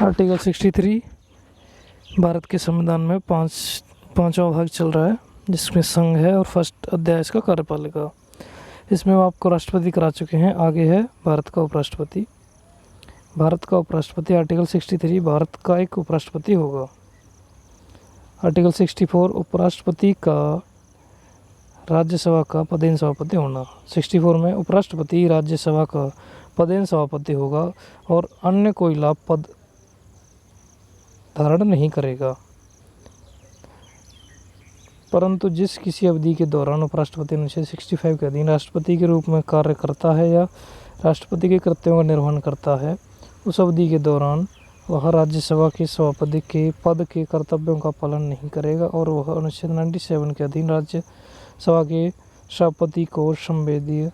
Article 63 Bharat के संविधान में पांचवा भाग चल रहा है, जिसमें संघ है और फर्स्ट अध्याय इसका कार्यपालिका। इसमें वो आपको राष्ट्रपति करा चुके हैं। आगे है भारत का उपराष्ट्रपति। भारत का उपराष्ट्रपति आर्टिकल 63 भारत का एक उपराष्ट्रपति होगा। आर्टिकल 64 उपराष्ट्रपति का राज्यसभा का पदेन सभापति होना। 64 में उपराष्ट्रपति राज्यसभा का पदेन सभापति होगा और अन्य कोई लाभ पद धारण नहीं करेगा, परंतु जिस किसी अवधि के दौरान उपराष्ट्रपति अनुच्छेद 65 के अधीन राष्ट्रपति के रूप में कार्य करता है या राष्ट्रपति के कर्तव्यों का निर्वहन करता है, उस अवधि के दौरान वह राज्यसभा के सभापति के पद के कर्तव्यों का पालन नहीं करेगा और वह अनुच्छेद 97 के अधीन राज्यसभा के सभापति को संवेदीय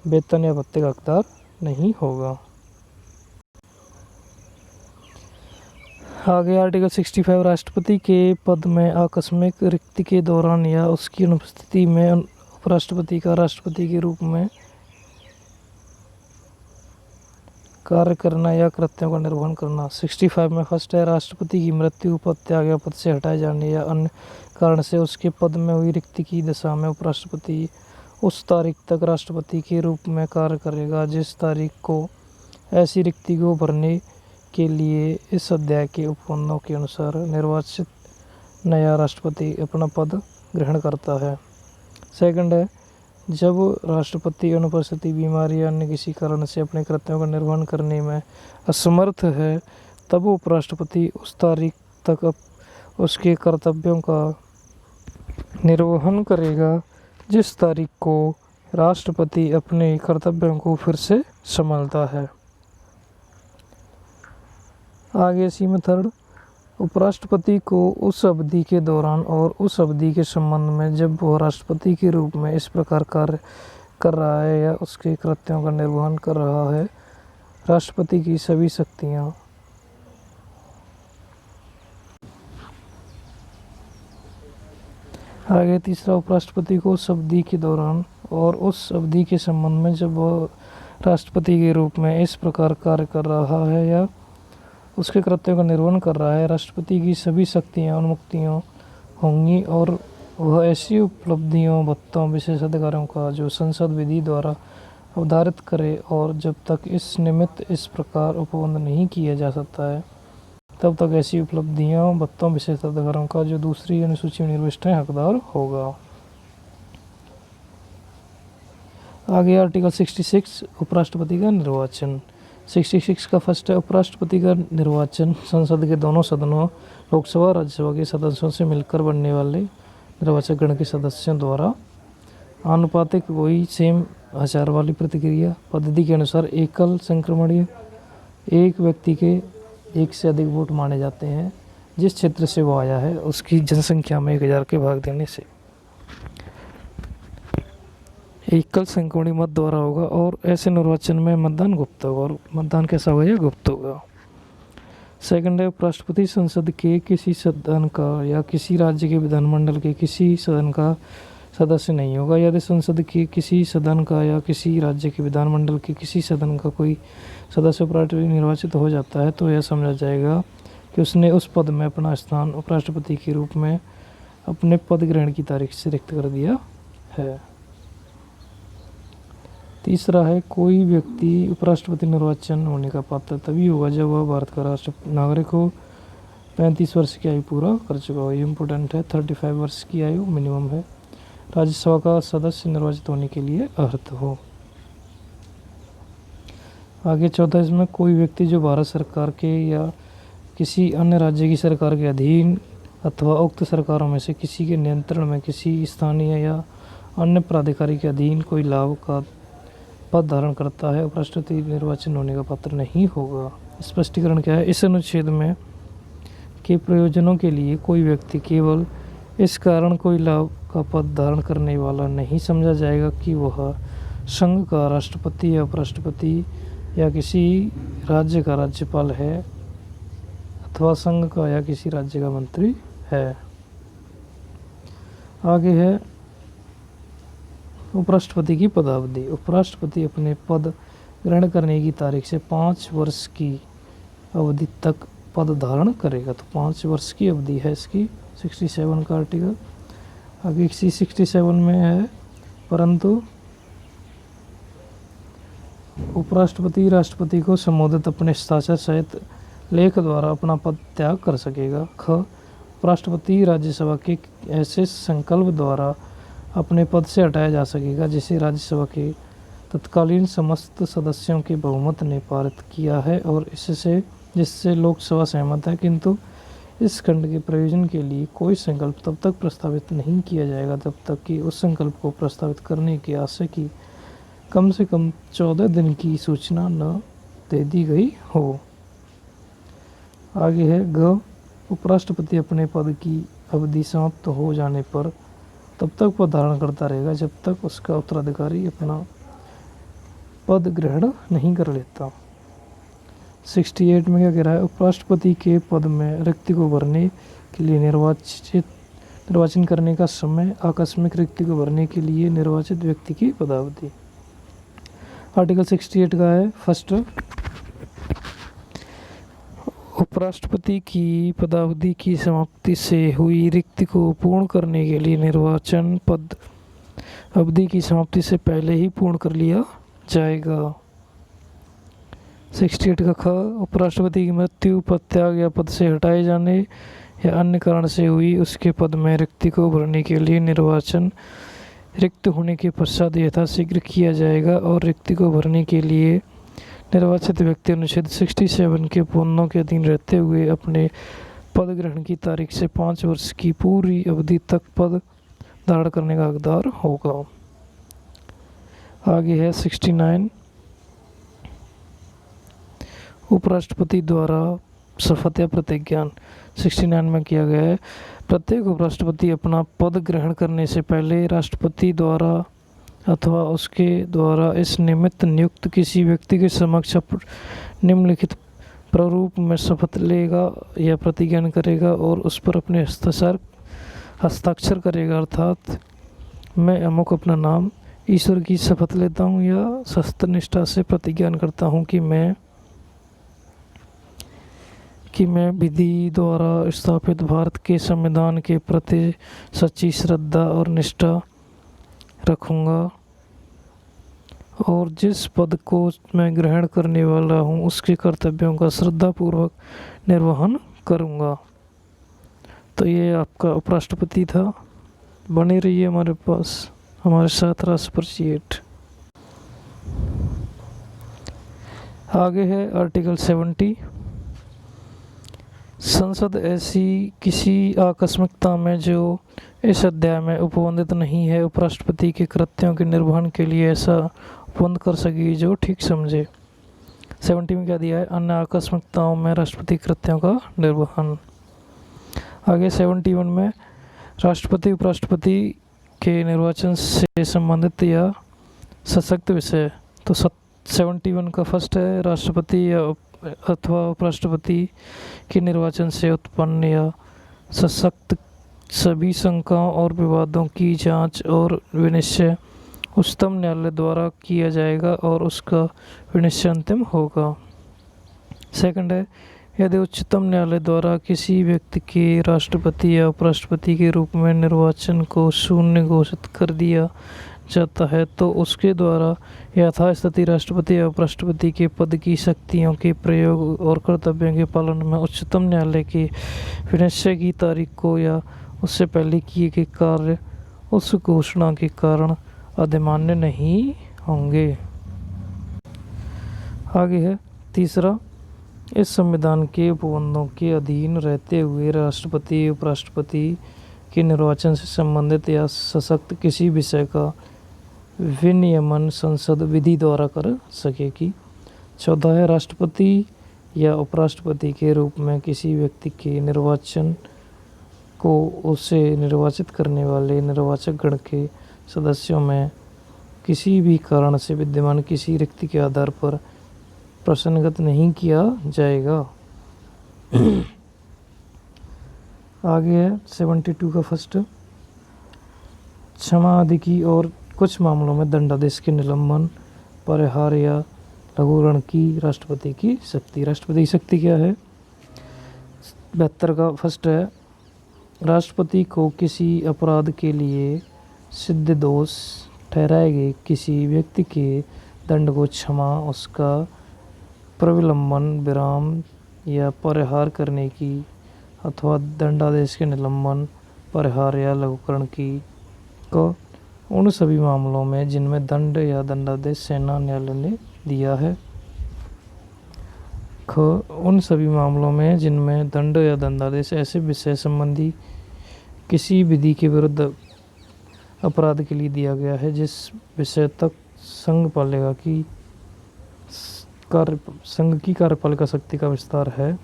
वेतन या भत्ते का हकदार नहीं होगा। आगे आर्टिकल 65 राष्ट्रपति के पद में आकस्मिक रिक्ति के दौरान या उसकी अनुपस्थिति में उपराष्ट्रपति का राष्ट्रपति के रूप में कार्य करना या कृत्यों का निर्वहन करना। 65 में फर्स्ट है राष्ट्रपति की मृत्यु, पद त्याग या पद से हटाए जाने या अन्य कारण से उसके पद में हुई रिक्ति की दशा में उपराष्ट्रपति उस तारीख तक राष्ट्रपति के रूप में कार्य करेगा जिस तारीख को ऐसी रिक्ति को भरने के लिए इस अध्याय के उपबंधों के अनुसार निर्वाचित नया राष्ट्रपति अपना पद ग्रहण करता है। सेकंड है जब राष्ट्रपति अनुपस्थिति, बीमारी या अन्य किसी कारण से अपने कर्तव्यों का निर्वहन करने में असमर्थ है, तब उपराष्ट्रपति उस तारीख तक उसके कर्तव्यों का निर्वहन करेगा जिस तारीख को राष्ट्रपति अपने कर्तव्यों को फिर से संभालता है। आगे इसी में थर्ड, उपराष्ट्रपति को उस अवधि के दौरान और उस अवधि के संबंध में जब वह राष्ट्रपति के रूप में इस प्रकार कार्य कर रहा है या उसके कृत्यों का निर्वहन कर रहा है, राष्ट्रपति की सभी शक्तियां आगे तीसरा, उपराष्ट्रपति को उस अवधि के दौरान और उस अवधि के संबंध में जब वह राष्ट्रपति के रूप में इस प्रकार कार्य कर रहा है या उसके कृत्यों का निर्वहन कर रहा है, राष्ट्रपति की सभी शक्तियाँ उन्मुक्तियाँ होंगी और वह ऐसी उपलब्धियों, भत्तों, विशेष अधिकारों का जो संसद विधि द्वारा अवधारित करे और जब तक इस निमित्त इस प्रकार उपबंध नहीं किया जा सकता है, तब तक ऐसी उपलब्धियों, भत्तों, विशेष अधिकारों का जो दूसरी अनुसूची में निर्दिष्ट है हकदार होगा। आगे आर्टिकल 66 उपराष्ट्रपति का निर्वाचन। 66 का फर्स्ट है उपराष्ट्रपति का निर्वाचन संसद के दोनों सदनों, लोकसभा और राज्यसभा के सदस्यों से मिलकर बनने वाले निर्वाचक गण के सदस्यों द्वारा आनुपातिक वही सेम आचार वाली प्रतिक्रिया पद्धति के अनुसार एकल संक्रमणीय एक व्यक्ति के एक से अधिक वोट माने जाते हैं जिस क्षेत्र से वो आया है उसकी जनसंख्या में 1000 के भाग देने से एकल संक्रमणीय मत द्वारा होगा और ऐसे निर्वाचन में मतदान गुप्त होगा। और मतदान कैसा होगा? गुप्त होगा। सेकंड है उपराष्ट्रपति संसद के किसी सदन का या किसी राज्य के विधानमंडल के किसी सदन का सदस्य नहीं होगा। यदि संसद के किसी सदन का या किसी राज्य के विधानमंडल के किसी सदन का कोई सदस्य उपराष्ट्रपति निर्वाचित हो जाता है तो यह समझा जाएगा कि उसने उस पद में अपना स्थान उपराष्ट्रपति के रूप में अपने पद ग्रहण की तारीख से रिक्त कर दिया है। तीसरा है कोई व्यक्ति उपराष्ट्रपति निर्वाचन होने का पात्र तभी होगा जब वह भारत का राष्ट्र नागरिक हो, 35 वर्ष की आयु पूरा कर चुका हो। ये इम्पोर्टेंट है। 35 वर्ष की आयु मिनिमम है। राज्यसभा का सदस्य निर्वाचित होने के लिए अर्हत हो। आगे चौथा, इसमें कोई व्यक्ति जो भारत सरकार के या किसी अन्य राज्य की सरकार के अधीन अथवा उक्त सरकारों में से किसी के नियंत्रण में किसी स्थानीय या अन्य प्राधिकारी के अधीन कोई लाभ का पद धारण करता है, उपराष्ट्रपति निर्वाचन होने का पात्र नहीं होगा। स्पष्टीकरण क्या है? इस अनुच्छेद में के प्रयोजनों के लिए कोई व्यक्ति केवल इस कारण कोई लाभ का पद धारण करने वाला नहीं समझा जाएगा कि वह संघ का राष्ट्रपति या उपराष्ट्रपति या किसी राज्य का राज्यपाल है अथवा संघ का या किसी राज्य का मंत्री है। आगे है उपराष्ट्रपति की पदावधि। उपराष्ट्रपति अपने पद ग्रहण करने की तारीख से 5 वर्ष की अवधि तक पद धारण करेगा। तो 5 वर्ष की अवधि है इसकी 67 का आर्टिकल। आगे 67 में है, परंतु उपराष्ट्रपति राष्ट्रपति को संबोधित अपने हस्ताक्षर सहित लेख द्वारा अपना पद त्याग कर सकेगा। ख उपराष्ट्रपति राज्यसभा के ऐसे संकल्प द्वारा अपने पद से हटाया जा सकेगा जिसे राज्यसभा के तत्कालीन समस्त सदस्यों के बहुमत ने पारित किया है और जिससे लोकसभा सहमत है, किंतु इस खंड के प्रयोजन के लिए कोई संकल्प तब तक प्रस्तावित नहीं किया जाएगा जब तक कि उस संकल्प को प्रस्तावित करने के आशय की कम से कम 14 दिन की सूचना न दे दी गई हो। आगे है ग उपराष्ट्रपति अपने पद की अवधि समाप्त हो जाने पर तब तक पद धारण करता रहेगा जब तक उसका उत्तराधिकारी अपना पद ग्रहण नहीं कर लेता। 68 में क्या कह रहा है, उपराष्ट्रपति के पद में रिक्ति को भरने के लिए निर्वाचन करने का समय आकस्मिक रिक्ति को भरने के लिए निर्वाचित व्यक्ति की पदावधि। आर्टिकल 68 का है फर्स्ट, उपराष्ट्रपति की पदावधि की समाप्ति से हुई रिक्ति को पूर्ण करने के लिए निर्वाचन पद अवधि की समाप्ति से पहले ही पूर्ण कर लिया जाएगा। 68 का ख उपराष्ट्रपति की मृत्यु, पद त्याग या पद से हटाए जाने या अन्य कारण से हुई उसके पद में रिक्ति को भरने के लिए निर्वाचन रिक्त होने के पश्चात यथाशीघ्र किया जाएगा और रिक्ति को भरने के लिए निर्वाचित व्यक्ति अनुच्छेद 67 के पन्नों के अधीन रहते हुए अपने पद ग्रहण की तारीख से 5 वर्ष की पूरी अवधि तक पद धारण करने का हकदार होगा। आगे है 69, उपराष्ट्रपति द्वारा शपथ या प्रतिज्ञान। 69 में किया गया है, प्रत्येक उपराष्ट्रपति अपना पद ग्रहण करने से पहले राष्ट्रपति द्वारा अथवा उसके द्वारा इस निमित्त नियुक्त किसी व्यक्ति के समक्ष निम्नलिखित प्रारूप में शपथ लेगा या प्रतिज्ञान करेगा और उस पर अपने हस्ताक्षर करेगा। अर्थात मैं अमुक अपना नाम ईश्वर की शपथ लेता हूँ या सत्यनिष्ठा से प्रतिज्ञान करता हूँ कि मैं विधि द्वारा स्थापित भारत के संविधान के प्रति सच्ची श्रद्धा और निष्ठा रखूँगा और जिस पद को मैं ग्रहण करने वाला हूँ उसके कर्तव्यों का श्रद्धापूर्वक निर्वहन करूँगा। तो ये आपका उपराष्ट्रपति था। बने रहिए हमारे साथ राष्ट्रपति। आगे है आर्टिकल 70, संसद ऐसी किसी आकस्मिकता में जो इस अध्याय में उपबंधित नहीं है उपराष्ट्रपति के कृत्यों के निर्वहन के लिए ऐसा उपबंध कर सकेगी जो ठीक समझे। 70 में क्या दिया है, अन्य आकस्मिकताओं में राष्ट्रपति कृत्यों का निर्वहन। आगे 71 में राष्ट्रपति उपराष्ट्रपति के निर्वाचन से संबंधित या सशक्त विषय। तो 71 का फर्स्ट है, राष्ट्रपति या अथवा उपराष्ट्रपति के निर्वाचन से उत्पन्न या सशक्त सभी शंकाओं और विवादों की जांच और विनिश्चय उच्चतम न्यायालय द्वारा किया जाएगा और उसका विनिश्चय अंतिम होगा। सेकंड है, यदि उच्चतम न्यायालय द्वारा किसी व्यक्ति के राष्ट्रपति या उपराष्ट्रपति के रूप में निर्वाचन को शून्य घोषित कर दिया जाता है तो उसके द्वारा यथास्थिति राष्ट्रपति या उपराष्ट्रपति के पद की शक्तियों के प्रयोग और कर्तव्यों के पालन में उच्चतम न्यायालय के विनिश्चय की तारीख को या उससे पहले किए गए कार्य उस घोषणा के कारण अधिमान्य नहीं होंगे। आगे है तीसरा, इस संविधान के उपबंधों के अधीन रहते हुए राष्ट्रपति उपराष्ट्रपति के निर्वाचन से संबंधित या सशक्त किसी विषय का विनियमन संसद विधि द्वारा कर सकेगी। 14 है, राष्ट्रपति या उपराष्ट्रपति के रूप में किसी व्यक्ति के निर्वाचन को उसे निर्वाचित करने वाले निर्वाचक गण के सदस्यों में किसी भी कारण से विद्यमान किसी रिक्ति के आधार पर प्रश्नगत नहीं किया जाएगा। आगे है 72 का फर्स्ट, क्षमा आदि की और कुछ मामलों में दंडादेश के निलंबन, परिहार या लघुकरण की राष्ट्रपति की शक्ति। राष्ट्रपति की शक्ति क्या है? 72 का फर्स्ट है, राष्ट्रपति को किसी अपराध के लिए सिद्ध दोष ठहराए गए किसी व्यक्ति के दंड को क्षमा, उसका प्रविलंबन, विराम या परिहार करने की अथवा दंडादेश के निलंबन, परिहार या लघुकरण की को उन सभी मामलों में जिनमें दंड या दंडादेश सेना न्यायालय ने दिया है। ख उन सभी मामलों में जिनमें दंड या दंडादेश ऐसे विषय संबंधी किसी विधि के विरुद्ध अपराध के लिए दिया गया है जिस विषय तक संघ की कार्यपालिका शक्ति का विस्तार है।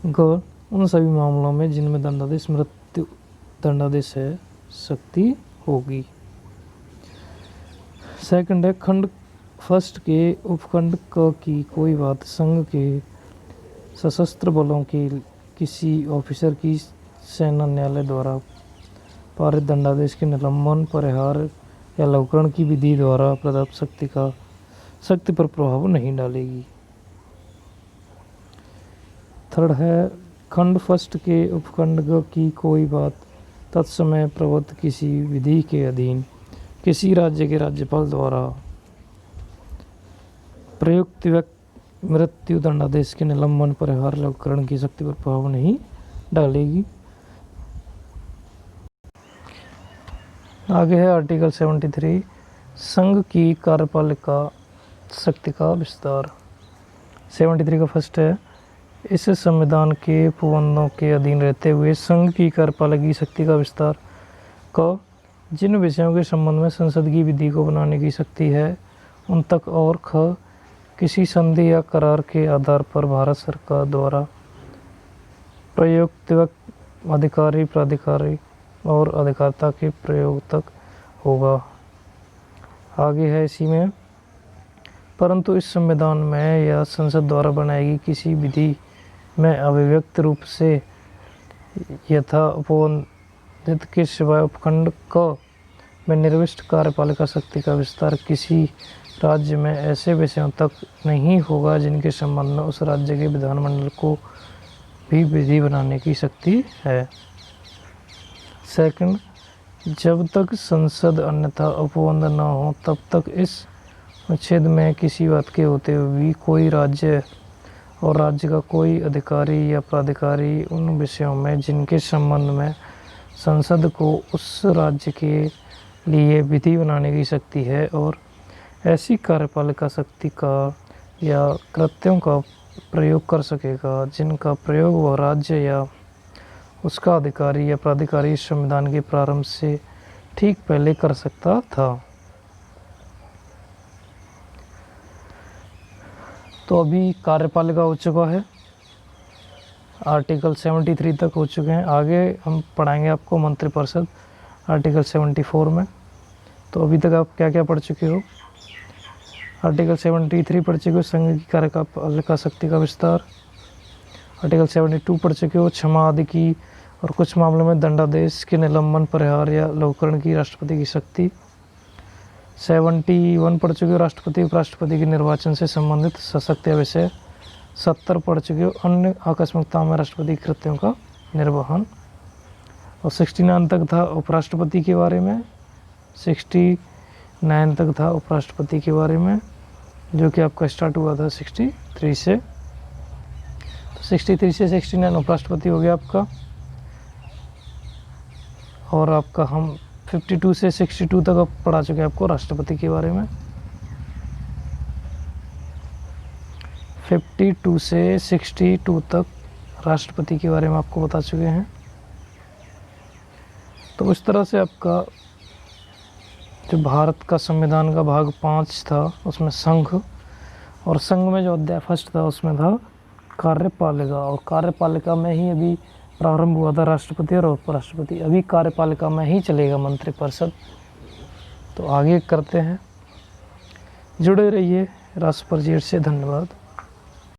ग उन सभी मामलों में जिनमें दंडादेश मृत्यु दंडादेश है शक्ति होगी। सेकंड है, खंड फर्स्ट के उपखंड क की कोई बात संघ के सशस्त्र बलों के किसी ऑफिसर की सेना न्यायालय द्वारा पारित दंडादेश के निलंबन, परिहार या लघुकरण की विधि द्वारा प्रदत्त शक्ति पर प्रभाव नहीं डालेगी। थर्ड है, खंड फर्स्ट के उपखंड ग की कोई बात तत्समय प्रवृत्त किसी विधि के अधीन किसी राज्य के राज्यपाल द्वारा प्रयुक्त मृत्यु दंडादेश के निलंबन, परिहार, लघुकरण की शक्ति पर प्रभाव नहीं डालेगी। आगे है आर्टिकल 73, संघ की कार्यपालिका शक्ति का विस्तार। 73 का फर्स्ट है, इस संविधान के उपबंधों के अधीन रहते हुए संघ की कार्यपालिका शक्ति का विस्तार। क जिन विषयों के संबंध में संसद की विधि को बनाने की शक्ति है उन तक, और ख किसी संधि या करार के आधार पर भारत सरकार द्वारा प्रयुक्त अधिकारी, प्राधिकारी और अधिकारिता के प्रयोग तक होगा। आगे है इसी में, परंतु इस संविधान में या संसद द्वारा बनाई गई किसी विधि में अभिव्यक्त रूप से यथा उपबंधित के सिवाय उपखंड क में निर्दिष्ट कार्यपालिका शक्ति का विस्तार किसी राज्य में ऐसे विषयों तक नहीं होगा जिनके संबंध में उस राज्य के विधानमंडल को भी विधि बनाने की शक्ति है। सेकंड, जब तक संसद अन्यथा उपबंध न हो तब तक इस अनुच्छेद में किसी बात के होते हुए भी कोई राज्य और राज्य का कोई अधिकारी या प्राधिकारी उन विषयों में जिनके संबंध में संसद को उस राज्य के लिए विधि बनाने की शक्ति है और ऐसी कार्यपालिका शक्ति का या कृत्यों का प्रयोग कर सकेगा जिनका प्रयोग वह राज्य या उसका अधिकारी या प्राधिकारी इस संविधान के प्रारंभ से ठीक पहले कर सकता था। तो अभी कार्यपालिका हो चुका है, आर्टिकल 73 तक हो चुके हैं। आगे हम पढ़ाएंगे आपको मंत्रिपरिषद आर्टिकल 74 में। तो अभी तक आप क्या क्या पढ़ चुके हो? आर्टिकल 73 पढ़ चुके हो, संघ की कार्यपालिका शक्ति का विस्तार। आर्टिकल 72 पढ़ चुके हो, क्षमा आदि की और कुछ मामलों में दंडादेश के निलंबन, परिहार या लघुकरण की राष्ट्रपति की शक्ति। 71 पढ़ चुके हो, राष्ट्रपति उपराष्ट्रपति के निर्वाचन से संबंधित सशक्त विषय। 70 पढ़ चुके हो, अन्य आकस्मिकताओं में राष्ट्रपति कृत्यों का निर्वहन। और 69 तक था उपराष्ट्रपति के बारे में, 69 तक था उपराष्ट्रपति के बारे में, जो कि आपका स्टार्ट हुआ था 63 से। तो 63 से 69 उपराष्ट्रपति हो गया आपका। और आपका हम 52 से 62 तक अब पढ़ा चुके हैं आपको राष्ट्रपति के बारे में। 52 से 62 तक राष्ट्रपति के बारे में आपको बता चुके हैं। तो इस तरह से आपका जो भारत का संविधान का भाग 5 था उसमें संघ, और संघ में जो अध्याय फर्स्ट था उसमें था कार्यपालिका, और कार्यपालिका में ही अभी प्रारंभ हुआ था राष्ट्रपति और उपराष्ट्रपति। अभी कार्यपालिका में ही चलेगा मंत्रिपरिषद। तो आगे करते हैं, जुड़े रहिए राष्ट्रपति से। धन्यवाद।